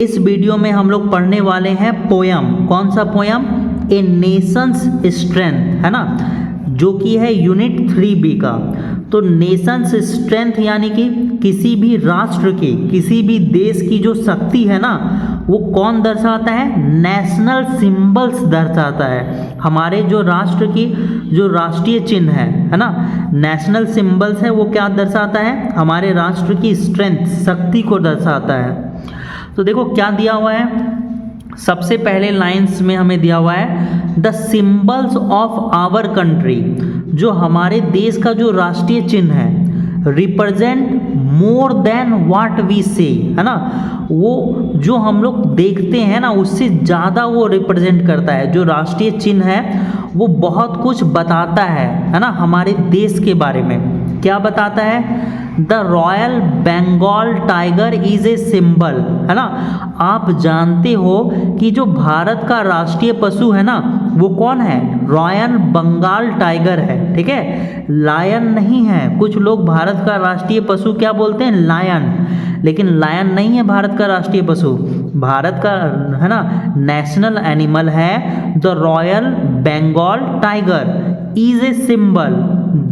इस वीडियो में हम लोग पढ़ने वाले हैं पोयम। कौन सा पोयम? ए नेशंस स्ट्रेंथ, है ना, जो कि है यूनिट 3B का। तो नेशंस स्ट्रेंथ यानी कि किसी भी राष्ट्र की, किसी भी देश की जो शक्ति है ना, वो कौन दर्शाता है? नेशनल सिंबल्स दर्शाता है। हमारे जो राष्ट्र की जो राष्ट्रीय चिन्ह है ना, नेशनल सिंबल्स है, वो क्या दर्शाता है? हमारे राष्ट्र की स्ट्रेंथ, शक्ति को दर्शाता है। तो देखो क्या दिया हुआ है, सबसे पहले लाइंस में हमें दिया हुआ है the symbols of our country, जो हमारे देश का जो राष्ट्रीय चिन्ह है, represent more than what we say, है ना, वो जो हम लोग देखते हैं ना उससे ज़्यादा वो रिप्रेजेंट करता है। जो राष्ट्रीय चिन्ह है वो बहुत कुछ बताता है ना, हमारे देश के बारे में। क्या बताता है? The royal Bengal tiger is a symbol, है ना। आप जानते हो कि जो भारत का राष्ट्रीय पशु है ना, वो कौन है? रॉयल बंगाल टाइगर है, ठीक है, लायन नहीं है। कुछ लोग भारत का राष्ट्रीय पशु क्या बोलते हैं? लायन, लेकिन लायन नहीं है भारत का राष्ट्रीय पशु। भारत का, है ना, नेशनल एनिमल है the royal Bengal tiger is a symbol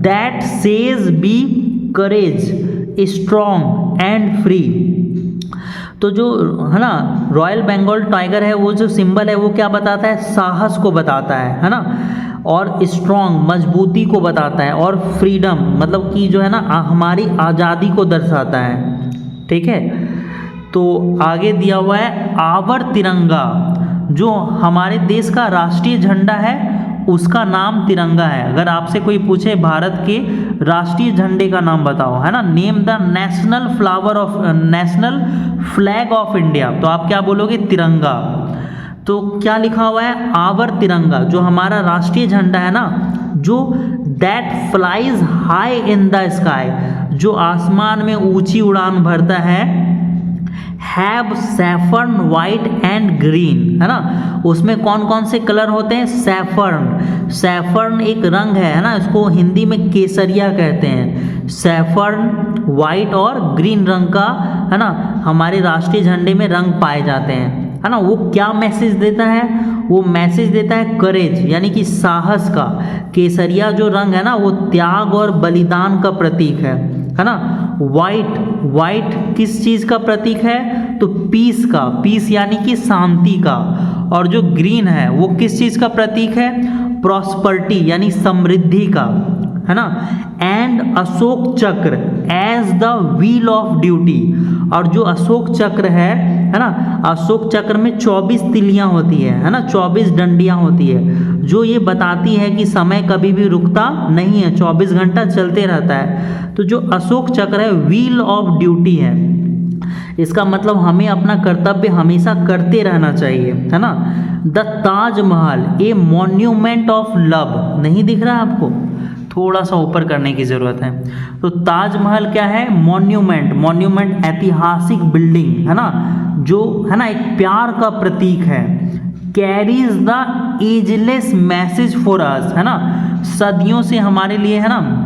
that says be courage, strong and free. तो जो है ना रॉयल बंगाल टाइगर है, वो जो सिंबल है वो क्या बताता है? साहस को बताता है ना, और स्ट्रॉन्ग, मजबूती को बताता है, और फ्रीडम मतलब कि जो है ना हमारी आज़ादी को दर्शाता है, ठीक है। तो आगे दिया हुआ है आवर तिरंगा, जो हमारे देश का राष्ट्रीय झंडा है उसका नाम तिरंगा है। अगर आपसे कोई पूछे भारत के राष्ट्रीय झंडे का नाम बताओ, है ना, name the national flag of India, तो आप क्या बोलोगे? तिरंगा। तो क्या लिखा हुआ है? आवर तिरंगा, जो हमारा राष्ट्रीय झंडा है ना, जो that flies high in the sky, जो आसमान में ऊंची उड़ान भरता है, हैव सैफर्न वाइट एंड ग्रीन, है ना। उसमें कौन कौन से कलर होते हैं? सैफर्न, सैफर्न एक रंग है ना, इसको हिंदी में केसरिया कहते हैं। सैफर्न, वाइट और ग्रीन रंग का, है ना, हमारे राष्ट्रीय झंडे में रंग पाए जाते हैं, है ना। वो क्या मैसेज देता है? वो मैसेज देता है करेज, यानी कि साहस का। केसरिया जो रंग है ना, वो त्याग और बलिदान का प्रतीक है ना। वाइट, वाइट किस चीज़ का प्रतीक है? तो पीस का, पीस यानी कि शांति का। और जो ग्रीन है वो किस चीज़ का प्रतीक है? प्रॉस्पर्टी यानी समृद्धि का, है ना। And Ashok Chakra as the wheel of duty, और जो अशोक चक्र है ना, अशोक चक्र में 24 तिलियां होती है ना, 24 डंडियां होती है, जो ये बताती है कि समय कभी भी रुकता नहीं है, 24 घंटा चलते रहता है। तो जो अशोक चक्र है व्हील ऑफ ड्यूटी है, इसका मतलब हमें अपना कर्तव्य हमेशा करते रहना चाहिए, है ना। The Taj Mahal A monument of love, नहीं दिख रहा है आपको? थोड़ा सा ऊपर करने की ज़रूरत है। तो ताजमहल क्या है? मॉन्यूमेंट, मॉन्यूमेंट ऐतिहासिक बिल्डिंग, है ना, जो है ना एक प्यार का प्रतीक है। Carries the ageless message for us, है ना, सदियों से हमारे लिए, है ना,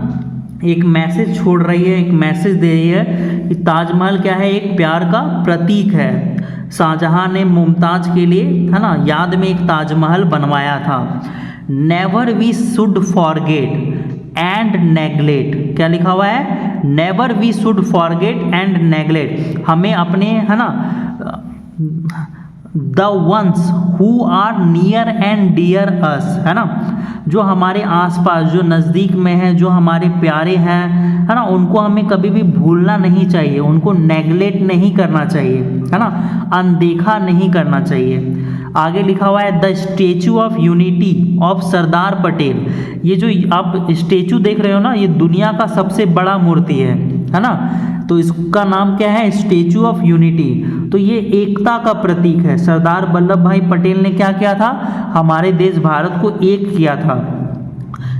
एक मैसेज छोड़ रही है, एक मैसेज दे रही है कि ताजमहल क्या है? एक प्यार का प्रतीक है। शाहजहां ने मुमताज के लिए, है ना, याद में एक ताजमहल बनवाया था। Never we should forget and neglect, क्या लिखा हुआ है? Never we should forget and neglect, हमें अपने, है ना, the ones who are near and dear us, है ना, जो हमारे आसपास, जो नज़दीक में है, जो हमारे प्यारे हैं, है ना, उनको हमें कभी भी भूलना नहीं चाहिए, उनको नेग्लेक्ट नहीं करना चाहिए, है ना, अनदेखा नहीं करना चाहिए। आगे लिखा हुआ है the statue of Unity of Sardar Patel, ये जो आप स्टेचू देख रहे हो ना, ये दुनिया का सबसे बड़ा मूर्ति है ना, तो इसका नाम क्या है? Statue of unity. तो ये एकता का प्रतीक है। सरदार वल्लभ भाई पटेल ने क्या किया था? हमारे देश भारत को एक किया था,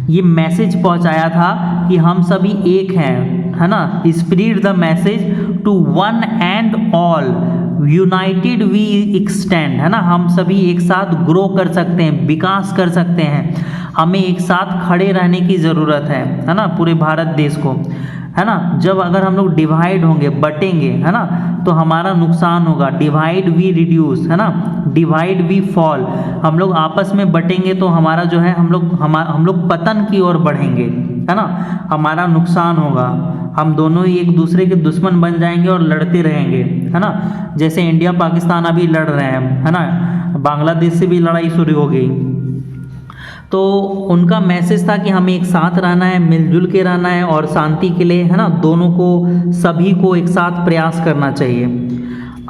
ये मैसेज पहुंचाया था कि हम सभी एक हैं, है ना। Spread the message to one and all, united we extend, है ना, हम सभी एक साथ ग्रो कर सकते हैं, विकास कर सकते हैं, हमें एक साथ खड़े रहने की ज़रूरत है ना, पूरे भारत देश को। है ना। जब अगर हम लोग डिवाइड होंगे, बटेंगे, है ना, तो हमारा नुकसान होगा। डिवाइड वी रिड्यूस, है ना, डिवाइड वी फॉल। हम लोग आपस में बटेंगे तो हमारा जो है हम लोग पतन की ओर बढ़ेंगे, है ना, हमारा नुकसान होगा। हम दोनों ही एक दूसरे के दुश्मन बन जाएंगे और लड़ते रहेंगे, है ना। जैसे इंडिया पाकिस्तान अभी लड़ रहे हैं, है ना, बांग्लादेश से भी लड़ाई शुरू हो गई। तो उनका मैसेज था कि हमें एक साथ रहना है, मिलजुल के रहना है और शांति के लिए, है ना, दोनों को, सभी को एक साथ प्रयास करना चाहिए।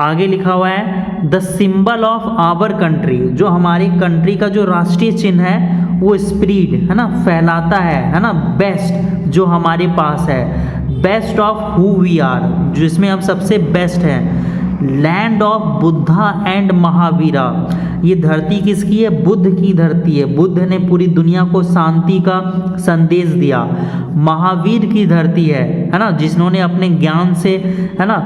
आगे लिखा हुआ है the symbol of our country, जो हमारी कंट्री का जो राष्ट्रीय चिन्ह है वो स्प्रीड, है ना, फैलाता है ना, बेस्ट जो हमारे पास है, best of who we are, जिसमें हम सबसे बेस्ट हैं। Land of Buddha and Mahavira, ये धरती किसकी है? बुद्ध की धरती है। बुद्ध ने पूरी दुनिया को शांति का संदेश दिया। महावीर की धरती है ना, जिन्होंने अपने ज्ञान से, है ना,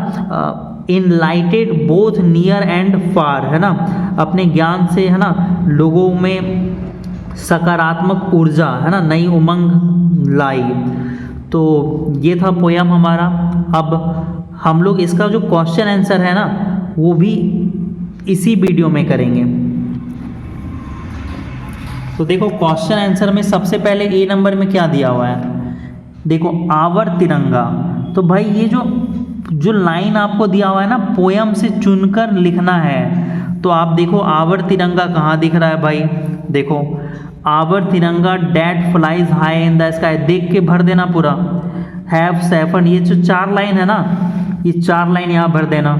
enlightened both near and far, है ना, अपने ज्ञान से, है ना, लोगों में सकारात्मक ऊर्जा, है ना, नई उमंग लाई। तो ये था पोयम हमारा। अब हम लोग इसका जो क्वेश्चन आंसर है ना वो भी इसी वीडियो में करेंगे। तो देखो क्वेश्चन आंसर में सबसे पहले ए नंबर में क्या दिया हुआ है, देखो आवर तिरंगा। तो भाई ये जो लाइन आपको दिया हुआ है ना, पोयम से चुनकर लिखना है। तो आप देखो आवर तिरंगा कहाँ दिख रहा है भाई, देखो आवर तिरंगा that flies high in the sky, देख के भर देना पूरा। हैव सेफन, ये जो 4 लाइन है ना, ये 4 लाइन यहाँ भर देना,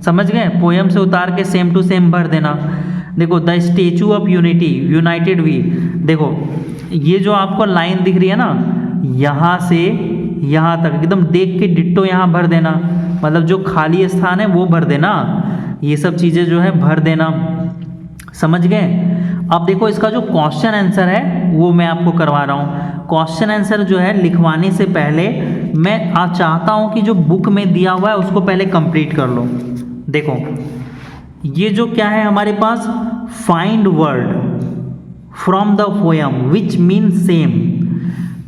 समझ गए। पोयम से उतार के सेम टू सेम भर देना। देखो the statue of unity, united we, देखो ये जो आपको लाइन दिख रही है ना, यहाँ से यहाँ तक एकदम देख के डिट्टो यहाँ भर देना, मतलब जो खाली स्थान है वो भर देना, ये सब चीज़ें जो है भर देना, समझ गए। अब देखो इसका जो क्वेश्चन आंसर है वो मैं आपको करवा रहा हूँ। क्वेश्चन आंसर जो है लिखवाने से पहले मैं चाहता हूँ कि जो बुक में दिया हुआ है उसको पहले कंप्लीट कर लो। देखो ये जो क्या है हमारे पास, find word from the poem which mean same,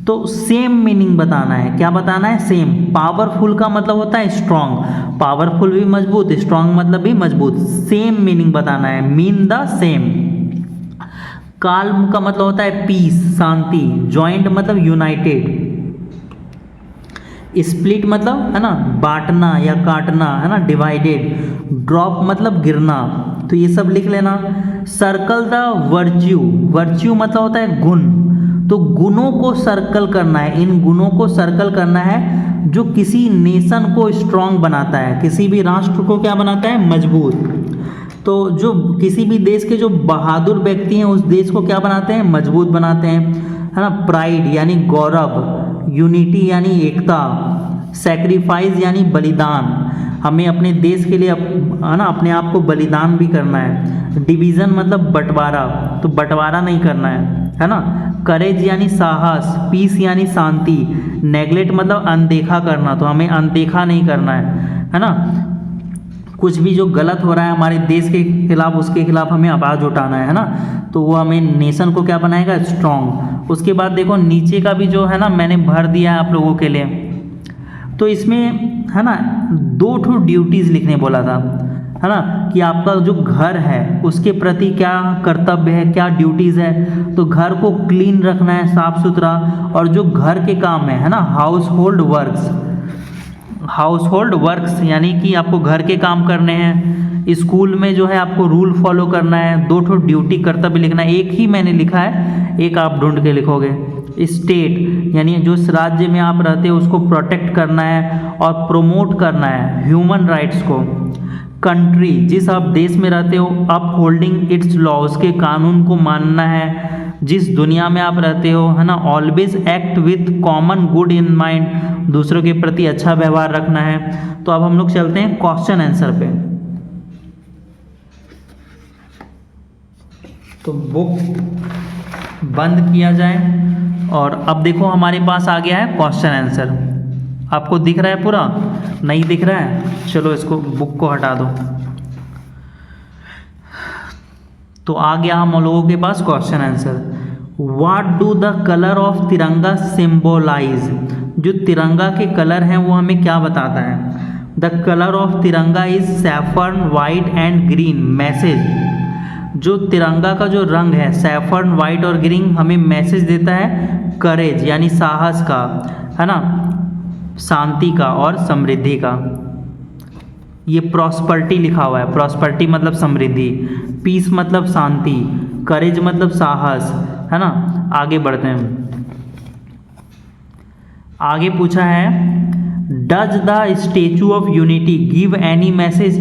तो सेम मीनिंग बताना है। क्या बताना है? सेम। पावरफुल का मतलब होता है स्ट्रांग, पावरफुल भी मजबूत, स्ट्रांग मतलब भी मजबूत, सेम मीनिंग बताना है, मीन द सेम। काल्म का मतलब होता है पीस, शांति। जॉइंट मतलब यूनाइटेड। स्प्लिट मतलब, है ना, बांटना या काटना, है ना, डिवाइडेड। ड्रॉप मतलब गिरना, तो ये सब लिख लेना। सर्कल द वर्च्यू, वर्च्यू मतलब होता है गुण, तो गुणों को सर्कल करना है, इन गुणों को सर्कल करना है जो किसी नेशन को स्ट्रांग बनाता है, किसी भी राष्ट्र को क्या बनाता है? मजबूत। तो जो किसी भी देश के जो बहादुर व्यक्ति हैं उस देश को क्या बनाते हैं? मजबूत बनाते हैं, है ना। प्राइड यानी गौरव, यूनिटी यानी एकता, सैक्रिफाइस यानी बलिदान, हमें अपने देश के लिए, है ना, अपने आप को बलिदान भी करना है। डिवीज़न मतलब बंटवारा, तो बंटवारा नहीं करना है ना। करेज यानी साहस, पीस यानी शांति, नेगलेक्ट मतलब अनदेखा करना, तो हमें अनदेखा नहीं करना है ना। कुछ भी जो गलत हो रहा है हमारे देश के खिलाफ, उसके खिलाफ हमें आवाज़ उठाना है ना, तो वो हमें नेशन को क्या बनाएगा? स्ट्रॉन्ग। उसके बाद देखो नीचे का भी जो है ना मैंने भर दिया है आप लोगों के लिए, तो इसमें है ना 2 ठो ड्यूटीज़ लिखने बोला था, है ना, कि आपका जो घर है उसके प्रति क्या कर्तव्य है, क्या ड्यूटीज़ है। तो घर को क्लीन रखना है, साफ सुथरा, और जो घर के काम है ना, house hold works, house hold works यानी कि आपको घर के काम करने हैं। स्कूल में जो है आपको रूल फॉलो करना है। 2 ठो ड्यूटी कर्तव्य लिखना है, एक ही मैंने लिखा है, एक आप ढूंढ के लिखोगे। स्टेट यानी जो इस राज्य में आप रहते हो उसको प्रोटेक्ट करना है और प्रोमोट करना है ह्यूमन राइट्स को। कंट्री, जिस आप देश में रहते हो, अप होल्डिंग इट्स लॉ, उसके कानून को मानना है जिस दुनिया में आप रहते हो, है ना। Always act with common good in mind, दूसरों के प्रति अच्छा व्यवहार रखना है। तो अब हम लोग चलते हैं क्वेश्चन आंसर पे। तो बुक बंद किया जाए और अब देखो हमारे पास आ गया है क्वेश्चन आंसर। आपको दिख रहा है पूरा? नहीं दिख रहा है? चलो इसको, बुक को हटा दो। तो आ गया हम लोगों के पास question answer. What do the colour of Tiranga symbolise, जो तिरंगा के कलर हैं वो हमें क्या बताता है। द कलर ऑफ तिरंगा is saffron white and green message, जो तिरंगा का जो रंग है सैफरन वाइट और ग्रीन हमें मैसेज देता है करेज यानी साहस का, है ना, शांति का और समृद्धि का। ये प्रॉस्पर्टी लिखा हुआ है, प्रॉस्पर्टी मतलब समृद्धि, पीस मतलब शांति, करेज मतलब साहस, है ना। आगे बढ़ते हैं, आगे पूछा है does the statue of unity give any message,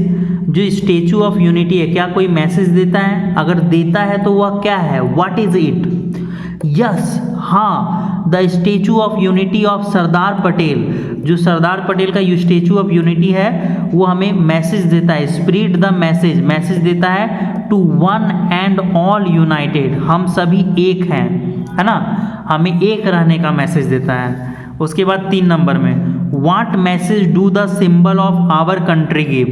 जो स्टेचू ऑफ यूनिटी है क्या कोई मैसेज देता है, अगर देता है तो वह क्या है, व्हाट इज इट। यस, हाँ, the statue of Unity of Sardar Patel, जो सरदार पटेल का स्टेचू ऑफ यूनिटी है वो हमें मैसेज देता है, स्प्रेड द मैसेज, मैसेज देता है to one and all united, हम सभी एक हैं, है ना, हमें एक रहने का मैसेज देता है। उसके बाद 3 नंबर में what message do the symbol of our country give,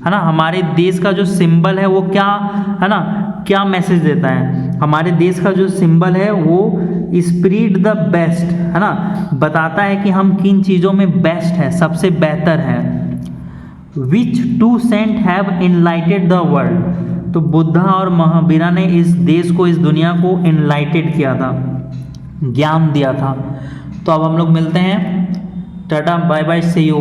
है ना, हमारे देश का जो सिंबल है वो क्या, है ना, क्या मैसेज देता है। हमारे देश का जो सिंबल है वो स्प्रेड द बेस्ट, है ना, बताता है कि हम किन चीज़ों में बेस्ट है, सबसे बेहतर है। Which two saint have enlightened the world, तो बुद्धा और महावीरा ने इस देश को, इस दुनिया को इनलाइटेड किया था, ज्ञान दिया था। तो अब हम लोग मिलते हैं, tata bye bye, see you.